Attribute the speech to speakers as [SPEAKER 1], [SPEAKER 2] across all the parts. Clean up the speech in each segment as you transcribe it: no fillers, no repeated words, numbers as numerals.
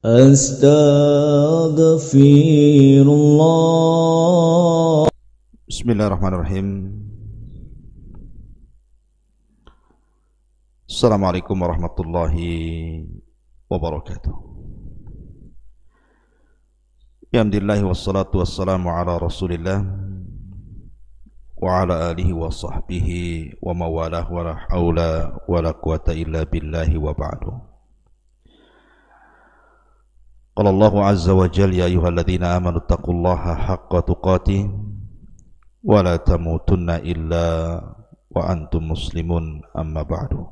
[SPEAKER 1] Astaghfirullah. Bismillahirrahmanirrahim. Assalamualaikum warahmatullahi wabarakatuh. Alhamdulillah wassalatu wassalamu ala Rasulillah wa ala alihi wa sahbihi wa mawalah wa la hawla wa la quwata illa billahi wa ba'du. Qala Allahu azza wa jalla ya ayyuhalladzina amanu taqullaha haqqa tuqatih wa la tamutunna illa wa antum muslimun, amma ba'du.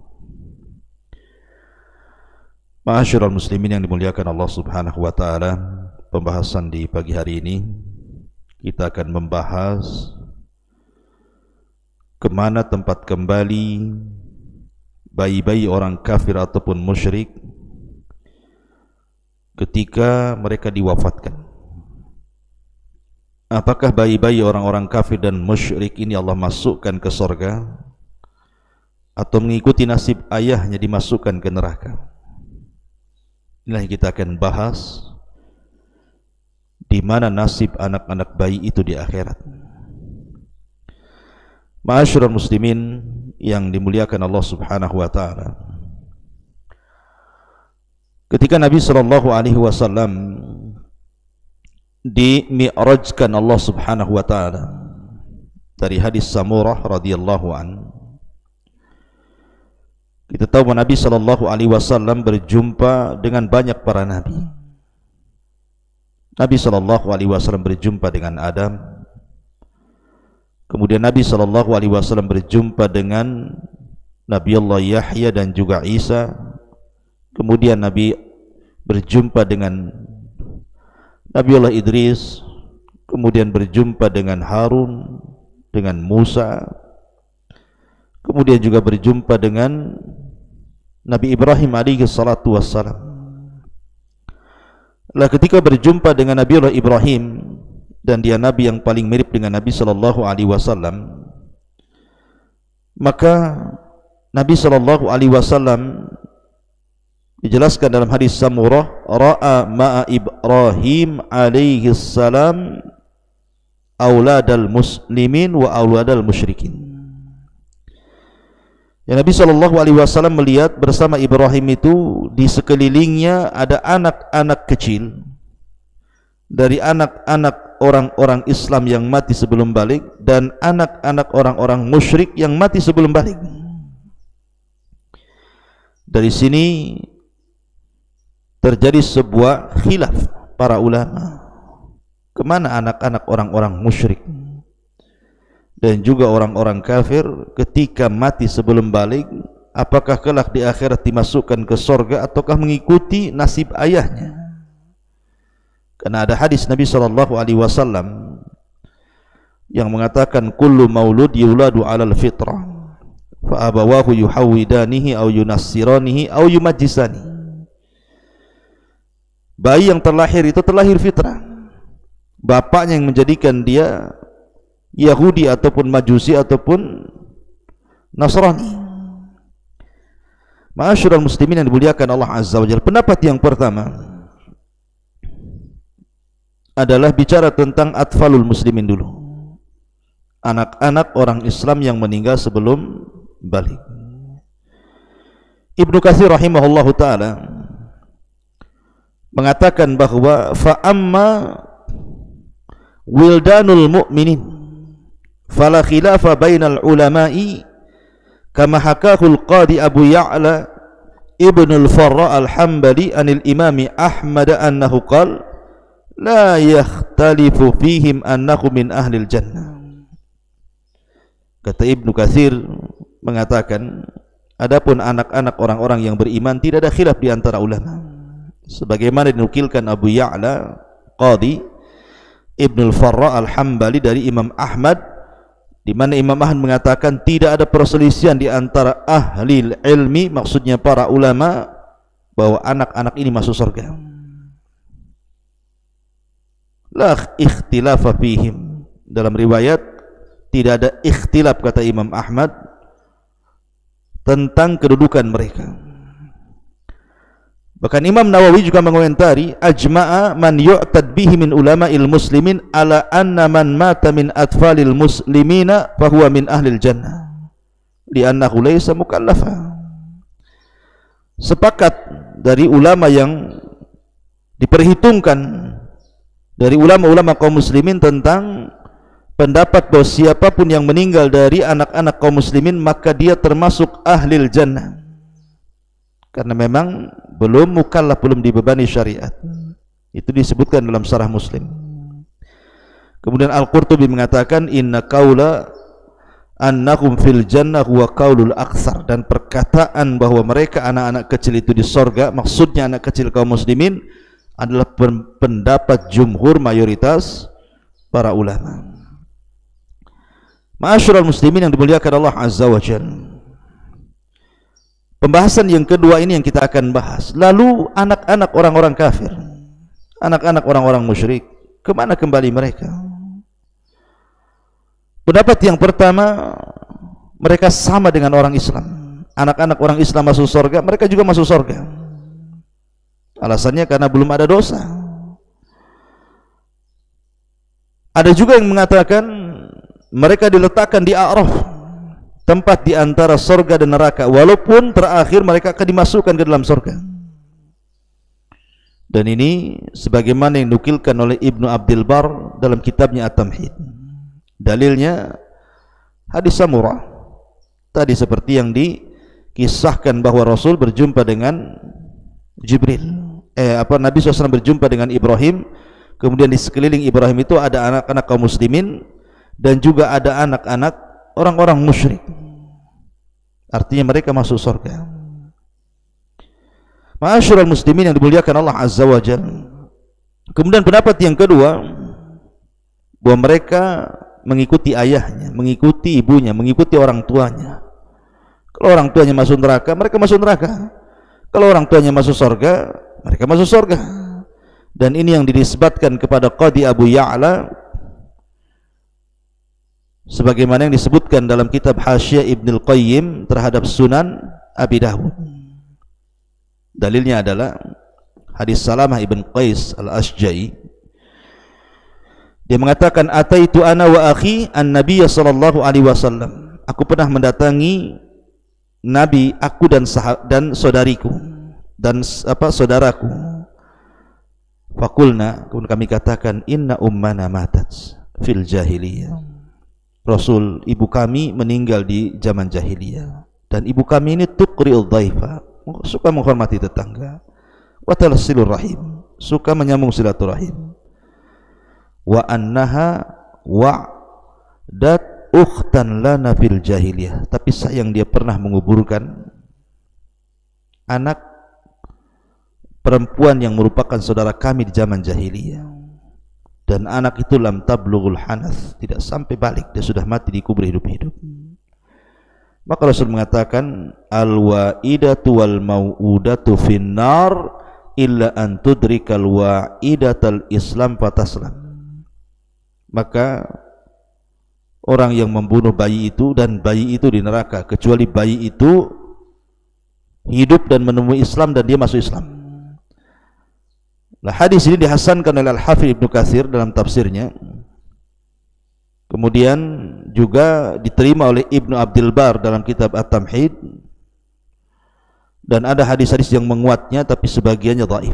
[SPEAKER 1] Ma'asyiral muslimin yang dimuliakan Allah Subhanahu wa taala, pembahasan di pagi hari ini kita akan membahas kemana tempat kembali bayi-bayi orang kafir ataupun musyrik ketika mereka diwafatkan. Apakah bayi-bayi orang-orang kafir dan musyrik ini Allah masukkan ke surga atau mengikuti nasib ayahnya dimasukkan ke neraka? Inilah yang kita akan bahas, di mana nasib anak-anak bayi itu di akhirat. Ma'asyiral muslimin yang dimuliakan Allah Subhanahu wa taala, ketika Nabi sallallahu alaihi wasallam dimi'rajkan Allah Subhanahu wa taala, dari hadis Samurah radhiyallahu an, kita tahu bahwa Nabi sallallahu alaihi wasallam berjumpa dengan banyak para nabi. Nabi sallallahu alaihi wasallam berjumpa dengan Adam, kemudian Nabi sallallahu alaihi wasallam berjumpa dengan Nabi Allah Yahya dan juga Isa. Kemudian Nabi berjumpa dengan Nabi Allah Idris, kemudian berjumpa dengan Harun, dengan Musa, kemudian juga berjumpa dengan Nabi Ibrahim alaihi salatu wassalam. Lah ketika berjumpa dengan Nabi Allah Ibrahim, dan dia Nabi yang paling mirip dengan Nabi sallallahu alaihi wasallam, maka Nabi sallallahu alaihi wasallam dijelaskan dalam hadis Samurah, ra'a ma'a Ibrahim alaihi salam auladal muslimin wa auladal musyrikin. Ya, Nabi sallallahu alaihi wasallam melihat bersama Ibrahim itu di sekelilingnya ada anak-anak kecil dari anak-anak orang-orang Islam yang mati sebelum balik dan anak-anak orang-orang musyrik yang mati sebelum balik. Dari sini terjadi sebuah khilaf para ulama, kemana anak-anak orang-orang musyrik dan juga orang-orang kafir ketika mati sebelum balik? Apakah kelak di akhirat dimasukkan ke surga ataukah mengikuti nasib ayahnya? Karena ada hadis Nabi sallallahu alaihi wasallam yang mengatakan kullu maulud yuladu 'alal fitrah fa abawahu yuhawidanihi aw yunassiranihi aw yumajjisani. Bayi yang terlahir itu terlahir fitrah, bapaknya yang menjadikan dia Yahudi ataupun Majusi ataupun Nasrani. Ma'asyiral muslimin yang dimuliakan Allah Azza wa Jalla, pendapat yang pertama adalah bicara tentang atfalul muslimin dulu, anak-anak orang Islam yang meninggal sebelum balik. Ibnu Katsir rahimahullahu taala mengatakan bahwa fa amma wildanul mu'minin fala khilafa bainal ulama'i kama hakahu al-qadi Abu Ya'la ibn al-Farra al-Hambali anil imami Ahmad annahu qala la yakhtalifu fihim annahu min ahlil jannah. Kata Ibnu Katsir mengatakan, adapun anak-anak orang-orang yang beriman tidak ada khilaf di antara ulama, sebagaimana dinukilkan Abu Ya'la Qadi Ibnul Farra Al-Hambali dari Imam Ahmad, di mana Imam Ahmad mengatakan tidak ada perselisihan di antara ahli ilmi, maksudnya para ulama, bahwa anak-anak ini masuk surga. La ikhtilafa fihim, dalam riwayat tidak ada ikhtilaf, kata Imam Ahmad, tentang kedudukan mereka. Bahkan Imam Nawawi juga mengomentari, ajma'a man yu'tad bihi min ulama'il muslimin ala anna man mata min atfalil muslimina fahuwa min ahlil jannah li'annahu laysa mukallafa. Sepakat dari ulama yang diperhitungkan dari ulama-ulama kaum muslimin tentang pendapat bahwa siapapun yang meninggal dari anak-anak kaum muslimin maka dia termasuk ahlil jannah, karena memang belum mukallaf, belum dibebani syariat. Itu disebutkan dalam Syarah Muslim. Kemudian Al-Qurtubi mengatakan, inna qaula annahum fil jannah huwa qaulul aktsar, dan perkataan bahwa mereka anak-anak kecil itu di sorga, maksudnya anak kecil kaum muslimin, adalah pendapat jumhur mayoritas para ulama. Ma'asyiral muslimin yang dimuliakan Allah Azza wa Jalla, pembahasan yang kedua ini yang kita akan bahas. Lalu anak-anak orang-orang kafir, anak-anak orang-orang musyrik, kemana kembali mereka? Pendapat yang pertama, mereka sama dengan orang Islam. Anak-anak orang Islam masuk surga, mereka juga masuk surga. Alasannya karena belum ada dosa. Ada juga yang mengatakan mereka diletakkan di A'raf, tempat di antara surga dan neraka, walaupun terakhir mereka akan dimasukkan ke dalam surga. Dan ini sebagaimana yang dinukilkan oleh Ibnu Abdul Bar dalam kitabnya At-Tamhid. Dalilnya hadis Samurah tadi, seperti yang dikisahkan bahwa Rasul berjumpa dengan Jibril, Nabi SAW berjumpa dengan Ibrahim, kemudian di sekeliling Ibrahim itu ada anak-anak kaum muslimin dan juga ada anak-anak orang-orang musyrik. Artinya mereka masuk surga. Ma'asyiral muslimin yang dimuliakan Allah Azza wa Jalla. Kemudian pendapat yang kedua, bahwa mereka mengikuti ayahnya, mengikuti ibunya, mengikuti orang tuanya. Kalau orang tuanya masuk neraka, mereka masuk neraka. Kalau orang tuanya masuk surga, mereka masuk surga. Dan ini yang dinisbatkan kepada Qadi Abu Ya'la, sebagaimana yang disebutkan dalam kitab Hasyiah Ibnul Qayyim terhadap Sunan Abi Dawud. Dalilnya adalah hadis Salamah ibn Qais al-Ashja'i. Dia mengatakan, ataitu ana wa akhi an-nabiy sallallahu alaihi wasallam. Aku pernah mendatangi Nabi, aku dan saudariku dan saudaraku. Fakulna, kemudian kami katakan, inna ummana matat fil jahiliyah. Rasul, ibu kami meninggal di zaman jahiliyah, dan ibu kami ini tuqri'ul dhaifa, suka menghormati tetangga, wa talsilur rahim, suka menyambung silaturahim, wa annaha wa'dat ukhtan lana fil jahiliyah. Tapi sayang dia pernah menguburkan anak perempuan yang merupakan saudara kami di zaman jahiliyah, dan anak itu lam tablughul hanas, tidak sampai balik, dia sudah mati, dikubur hidup-hidup. Maka Rasul mengatakan, al-wa'idatu wal mau'udatu finnar illa an tudrikal wa'idatal islam fataslam. Maka orang yang membunuh bayi itu, dan bayi itu di neraka, kecuali bayi itu hidup dan menemui Islam dan dia masuk Islam. Nah, hadis ini dihasankan oleh Al-Hafidz Ibnu Katsir dalam tafsirnya. Kemudian juga diterima oleh Ibnu Abdul Bar dalam kitab At-Tamhid. Dan ada hadis-hadis yang menguatnya, tapi sebagiannya dhaif.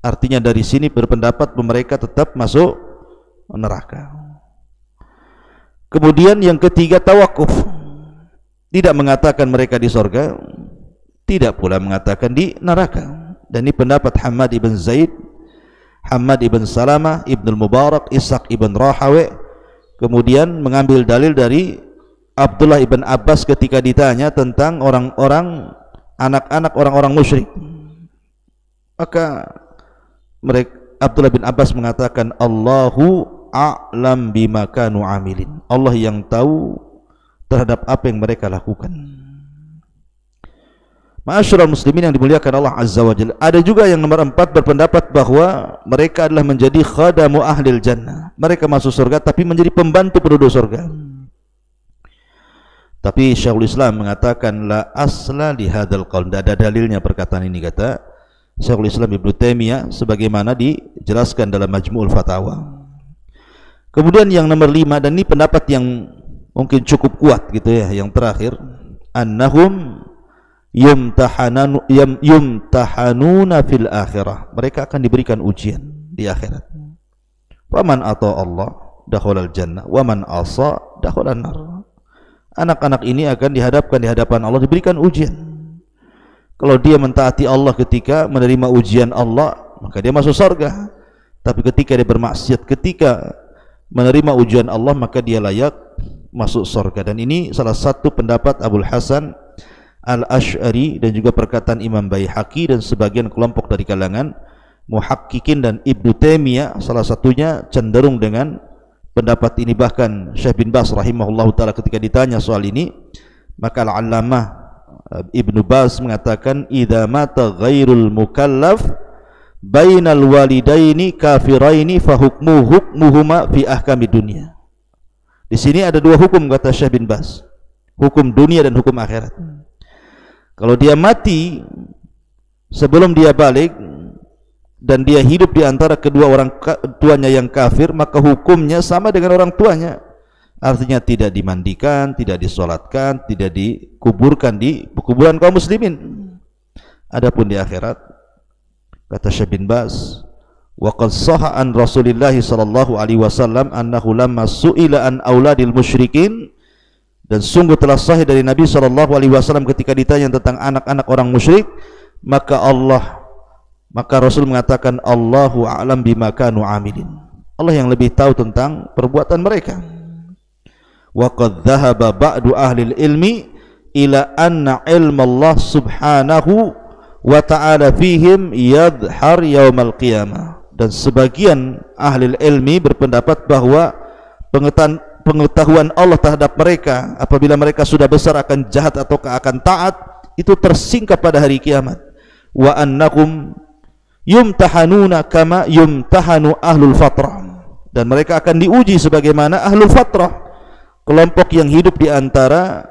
[SPEAKER 1] Artinya dari sini berpendapat mereka tetap masuk neraka. Kemudian yang ketiga, tawakuf. Tidak mengatakan mereka di surga, tidak pula mengatakan di neraka. Dan ini pendapat Hamad ibn Zaid, Hamad ibn Salamah, Ibnul Mubarak, Ishaq ibn Rahawi. Kemudian mengambil dalil dari Abdullah ibn Abbas ketika ditanya tentang orang-orang, anak-anak orang-orang musyrik. Maka mereka, Abdullah bin Abbas mengatakan, Allahu a'lam bima kanu amilin. Allah yang tahu terhadap apa yang mereka lakukan. Ma'asyiral muslimin yang dimuliakan Allah Azza wa Jalla. Ada juga yang nomor 4 berpendapat bahwa mereka adalah menjadi khadamu ahlil jannah. Mereka masuk surga tapi menjadi pembantu penduduk surga. Tapi Syekhul Islam mengatakan la asla li hadzal qaul, tidak ada dalilnya perkataan ini, kata Syekhul Islam Ibnu Taimiyah sebagaimana dijelaskan dalam Majmu'ul Fatawa. Kemudian yang nomor 5, dan ini pendapat yang mungkin cukup kuat gitu ya, yang terakhir, annahum yumtahanuna fil akhirah, mereka akan diberikan ujian di akhirat. Waman ata Allah dakhalal jannah waman asa dakhalan nar. Anak-anak ini akan dihadapkan di hadapan Allah, diberikan ujian. Kalau dia mentaati Allah ketika menerima ujian Allah, maka dia masuk surga. Tapi ketika dia bermaksiat ketika menerima ujian Allah, maka dia layak masuk surga. Dan ini salah satu pendapat Abul Hasan Al-Asy'ari dan juga perkataan Imam Baihaqi dan sebagian kelompok dari kalangan muhaqqiqin, dan Ibnu Taimiyah salah satunya cenderung dengan pendapat ini. Bahkan Syekh bin Baz rahimahullahu taala ketika ditanya soal ini, maka Al-Allamah Ibnu Baz mengatakan, idza mata ghairul mukallaf bainal walidaini kafiraini fa hukmuhuma fi ahkami dunya. Di sini ada dua hukum kata Syekh bin Baz, hukum dunia dan hukum akhirat. Kalau dia mati sebelum dia balik dan dia hidup di antara kedua orang tuanya yang kafir, maka hukumnya sama dengan orang tuanya. Artinya tidak dimandikan, tidak disolatkan, tidak dikuburkan di kuburan kaum muslimin. Adapun di akhirat, kata Syekh bin Baz, wa qad sahha an Rasulillah sallallahu alaihi wasallam annahu lamma su'ila an auladil musyrikin, dan sungguh telah sahih dari Nabi sallallahu alaihi wasallam ketika ditanya tentang anak-anak orang musyrik, maka Rasul mengatakan, Allahu a'lam bima kanu amilin. Allah yang lebih tahu tentang perbuatan mereka. Wa qad dhahaba ba'du ahli ilmi ila anna ilma Allah subhanahu wa ta'ala fihim yadhhar yaumal qiyamah. Dan sebagian ahli ilmi berpendapat bahwa pengetahuan Allah terhadap mereka apabila mereka sudah besar akan jahat atau akan taat itu tersingkap pada hari kiamat. Wa annahum yumtahanuna kama yumtahanu ahlul fatrah, dan mereka akan diuji sebagaimana ahlul fatrah, kelompok yang hidup di antara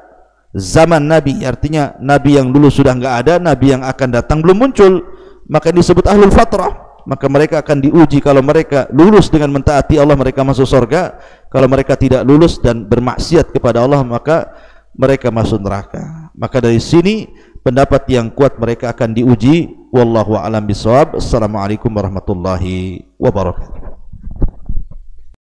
[SPEAKER 1] zaman Nabi. Artinya Nabi yang dulu sudah enggak ada, Nabi yang akan datang belum muncul, maka disebut ahlul fatrah. Maka mereka akan diuji. Kalau mereka lulus dengan mentaati Allah, mereka masuk surga. Kalau mereka tidak lulus dan bermaksiat kepada Allah, maka mereka masuk neraka. Maka dari sini pendapat yang kuat mereka akan diuji. Wallahu a'lam bishawab. Assalamualaikum warahmatullahi wabarakatuh.